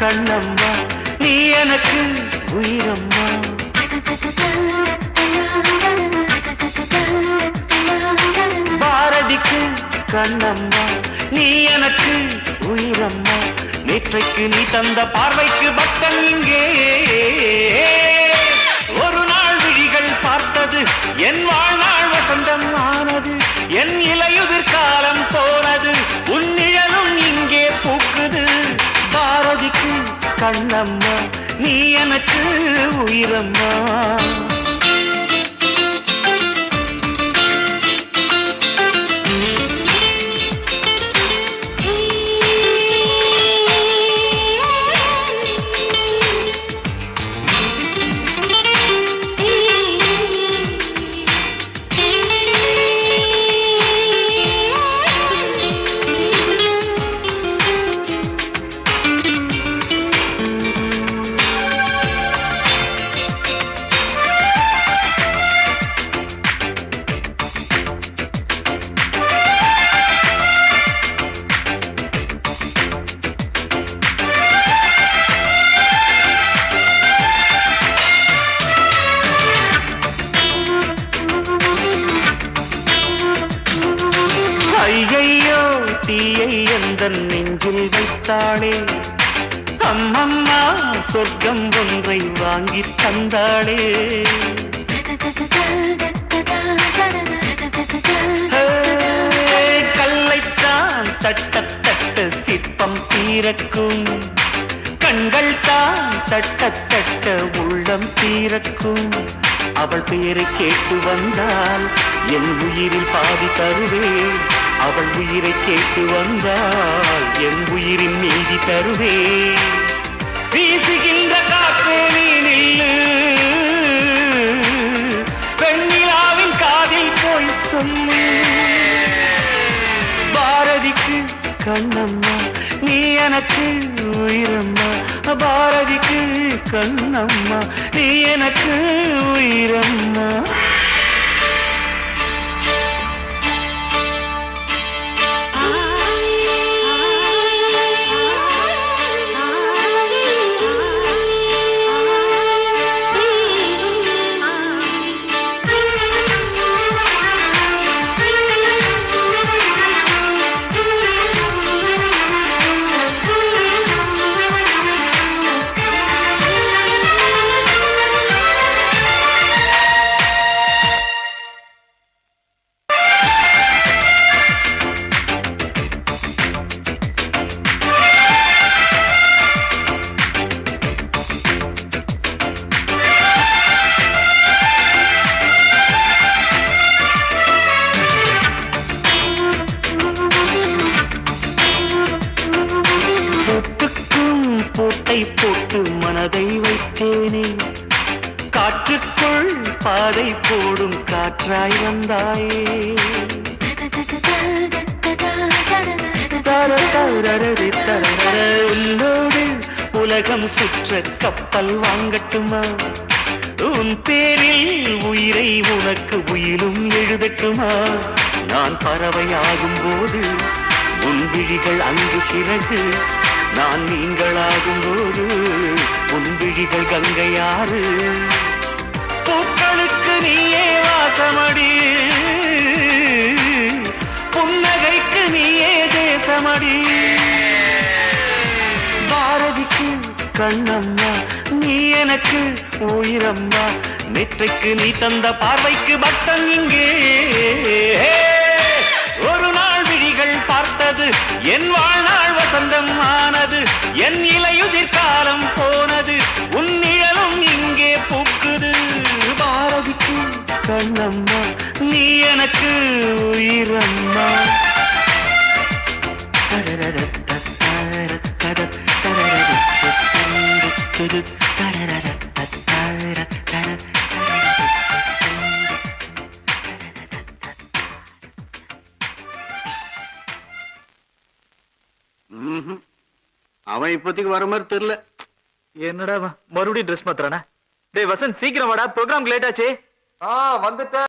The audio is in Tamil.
கண்ணம்மா நீ எனக்கு உயிரம்மா. பாரதிக்கு கண்ணம்மா நீ எனக்கு உயிரம்மா. நேற்றைக்கு நீ தந்த பார்வைக்கு பட்டன் இங்கே. ஒரு நாள் விழிகள் பார்த்தது என் வாழ்நாள் வசந்தம் ஆனது. என் இலையுதிர் காலம் போனது உன் நிழலும் இங்கே பூக்குது. பாரதிக்கு கண்ணம்மா நீ எனக்கு உயிரம்மா. ஐயையோ தீயை எந்தன் நெஞ்சில் வைத்தாளே. அம்மம்மா சொர்க்கம் ஒன்றை வாங்கி தந்தாளே. கல்லைத்தான் தட்ட தட்ட சிற்பம் தீரக்கும். கண்கள் தான் தட்ட தட்ட உள்ளம் தீரக்கும். அவள் பெயரை கேட்டு வந்தால் என் உயிரில் பாதி தருவேன். அவள் உயிரை கேட்டு வந்தால் என் உயிரின் நீதி தருவேன். வீசுகின்ற காற்றே நீ நில்லு, பெண்ணிலாவின் காதில் போய் சொல்லு. பாரதிக்கு கண்ணம்மா நீ எனக்கு உயிரம்மா. பாரதிக்கு கண்ணம்மா நீ எனக்கு உயிரம்மா. போட்டு மனதை வைத்தேனே. காற்றுக்குள் பாதை போடும் காற்றாய் வந்தாயே. உன்னோடு உலகம் சுற்ற கப்பல் வாங்கட்டுமா? உன் பேரில் உயிரை உனக்கு உயிரும் எழுதட்டுமா? நான் பறவையாகும் போது உன் விழிகள் அங்கு சிறகு. நான் நீங்களாகும் போது உன் விழிகள் கங்கையாறு. பூக்களுக்கு நீயே வாசமடி, புன்னகைக்கு நீயே தேசமடி. பாரதிக்கு கண்ணம்மா நீ எனக்கு உயிரம்மா. நேற்றைக்கு நீ தந்த பார்வைக்கு பட்டன் இங்கே. ஒரு நாள் விழிகள் பார்த்தது என் வாழ்நாள் வசந்தம் ஆனது. என் இலையுதிர் காலம் போனது உன் நிழலும் இங்கே பூக்குது. பாரதிக்கு கண்ணம்மா நீ எனக்கு உயிரம்மா. அவன் இப்போதைக்கு வர மாதிரி தெரியல. என்னடா மறுபடியும் ட்ரெஸ் மாத்துறானா? டேய் வசந்த் சீக்கிரம் வாடா, ப்ரோகிராம் லேட் ஆச்சு. வந்துட்டேன்.